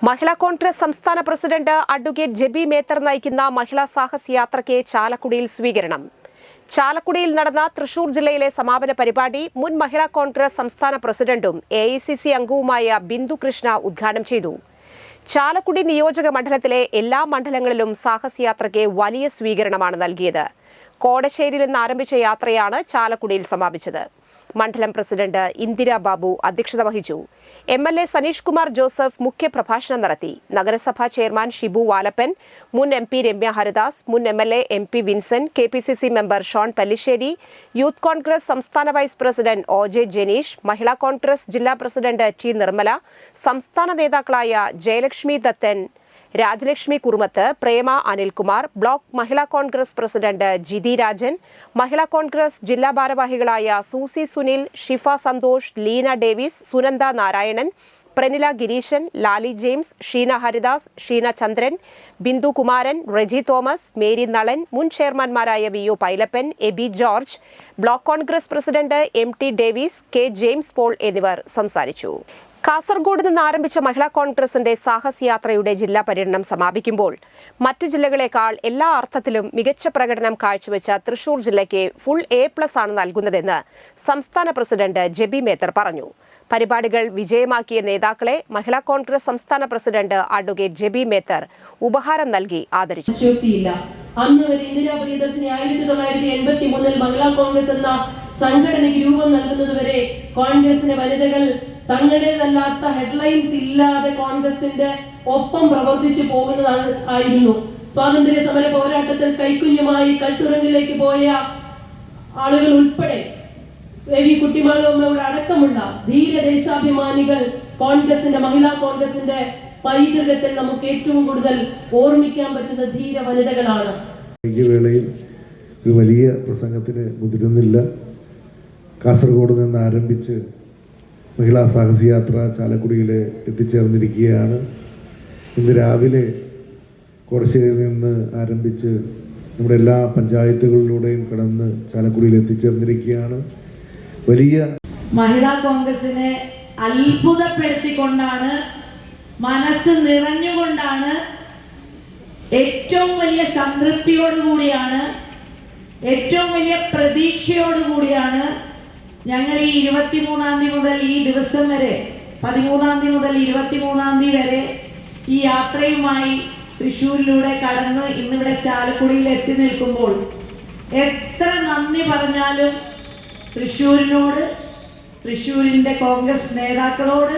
മഹിളാ കോൺഗ്രസ് സംസ്ഥാന president advocate JB Mather നയിക്കുന്ന മഹിളാ സാഹസ് യാത്രയ്ക്ക് ചാലക്കുടിയിൽ സ്വീകരണം. ചാലക്കുടിയിൽ നടന്ന തൃശൂർ ജില്ലയിലെ സമാപന പരിപാടി മുൻ മഹിളാ കോൺഗ്രസ് സംസ്ഥാന പ്രസിഡന്റും AICC അംഗവുമായ ബിന്ദു കൃഷ്ണ ഉദ്ഘാടനം ചെയ്തു. ചാലക്കുടി നിയോജക മണ്ഡലത്തിലെ എല്ലാ മണ്ഡലങ്ങളിലും സാഹസ് യാത്രയ്ക്ക് വലിയ സ്വീകരണമാണ് നൽകിയത്. കോടശ്ശേരിയിൽ നിന്ന് ആരംഭിച്ച യാത്രയാണ് ചാലക്കുടിയിൽ സമാപിച്ചത്. മണ്ഡലം പ്രസിഡന്റ് ഇന്ദിര ബാബു അധ്യക്ഷത വഹിച്ചു. MLA സനീഷ് കുമാർ ജോസഫ് മുഖ്യപ്രഭാഷണം നടത്തി. നഗരസഭാ ചെയർമാൻ ഷിബു വാലപ്പൻ, മുൻ MP രമ്യ ഹരിദാസ്, മുൻ MLA MP Vincent, KPCC member Shone Pallissery, youth Congress സംസ്ഥാന vice president OJ Janeesh, Mahila Congress ജില്ലാ പ്രസിഡന്റ് T നിർമ്മല, സംസ്ഥാന നേതാക്കളായ ജയലക്ഷ്മി ദത്തൻ, രാജലക്ഷ്മി കുറുമത്ത്, പ്രേമ അനിൽകുമാർ, ബ്ലോക്ക് മഹിളാ കോൺഗ്രസ് പ്രസിഡന്റ് ജിതി രാജൻ, മഹിളാ കോൺഗ്രസ് ജില്ലാ ഭാരവാഹികളായ Susie Sunil, Shifa Santhosh, Leena Davis, Sunanda Narayanan, Pranila Gireesan, Lali James, Sheena Haridas, Sheena Chandran, Bindu Kumaran, Reji Thomas, Mary Nalan, മുൻ ചെയർമാൻമാരായ VO Pailappan, Eby George, block Congress president MT Davis, K James Paul എന്നിവർ സംസാരിച്ചു. കാസർഗോഡ് നിന്ന് ആരംഭിച്ച മഹിളാ കോൺഗ്രസിന്റെ സാഹസ് യാത്രയുടെ ജില്ലാ പര്യടനം സമാപിക്കുമ്പോൾ മറ്റു ജില്ലകളെക്കാൾ എല്ലാ അർത്ഥത്തിലും മികച്ച പ്രകടനം കാഴ്ചവെച്ച തൃശൂർ ജില്ലയ്ക്ക് ഫുൾ A+ ആണ് നൽകുന്നതെന്ന് സംസ്ഥാന പ്രസിഡന്റ് ജെബി മേത്തർ പറഞ്ഞു. പരിപാടികൾ വിജയമാക്കിയ നേതാക്കളെ മഹിളാ കോൺഗ്രസ് സംസ്ഥാന പ്രസിഡന്റ് അഡ്വക്കേറ്റ് ജെബി മേത്തർ ഉപഹാരം നൽകി ആദരിച്ചു. അന്ന് വരെ ഇന്ദിരാ പ്രിയദർശിനി 1983 മഹിളാ കോൺഗ്രസ് എന്ന സംഘടനയ്ക്ക് രൂപം നൽകുന്നതുവരെ കോൺഗ്രസിന്റെ വനിതകൾ തങ്ങളുടേതല്ലാത്ത ഹെഡ്ലൈൻസ് ഇല്ലാതെ കോൺഗ്രസിന്റെ ഒപ്പം പ്രവർത്തിച്ചു പോകുന്നതായിരുന്നു. സ്വാതന്ത്ര്യ സമര പോരാട്ടത്തിൽ കൈക്കുഞ്ഞുമായി കൽത്തുറങ്ങിലേക്ക് പോയ ആളുകൾ ഉൾപ്പെടെ രവി കുട്ടിമാളമ്മയുടെ അടക്കമുള്ള ധീരദേശാഭിമാനികൾ കോൺഗ്രസിന്റെ മഹിളാ കോൺഗ്രസിന്റെ പൈതൃകത്തിൽ നമുക്ക് ഏറ്റവും കൂടുതൽ ഓർമ്മിക്കാൻ പറ്റുന്ന ധീര വനിതകളാണ്. വേളയിൽ ഒരു വലിയ പ്രസംഗത്തിന് മുതിരുന്നില്ല. കാസർഗോഡ് നിന്ന് ആരംഭിച്ച് മഹിളാ സാഹസയാത്ര ചാലക്കുടിയിൽ എത്തിച്ചേർന്നിരിക്കുകയാണ്. ഇന്ന് രാവിലെ കോടശ്ശേരിയിൽ നിന്ന് ആരംഭിച്ച് നമ്മുടെ എല്ലാ പഞ്ചായത്തുകളിലൂടെയും കടന്ന് ചാലക്കുടിയിൽ എത്തിച്ചേർന്നിരിക്കുകയാണ്. വലിയ മഹിളാ കോൺഗ്രസിനെ അത്ഭുതപ്പെടുത്തിക്കൊണ്ടാണ്, മനസ്സ് നിറഞ്ഞുകൊണ്ടാണ്, ഏറ്റവും വലിയ സംതൃപ്തിയോടുകൂടിയാണ്, ഏറ്റവും വലിയ പ്രതീക്ഷയോടുകൂടിയാണ് ഞങ്ങൾ ഈ 23-ാം തീയതി മുതൽ ഈ ദിവസം വരെ 13-ാം തീയതി മുതൽ 23-ാം തീയതി വരെ ഈ യാത്രയുമായി തൃശ്ശൂരിലൂടെ കടന്ന് ഇന്നിവിടെ ചാലക്കുടിയിൽ എത്തി നിൽക്കുമ്പോൾ എത്ര നന്ദി പറഞ്ഞാലും തൃശ്ശൂരിനോട്, തൃശ്ശൂരിൻ്റെ കോൺഗ്രസ് നേതാക്കളോട്,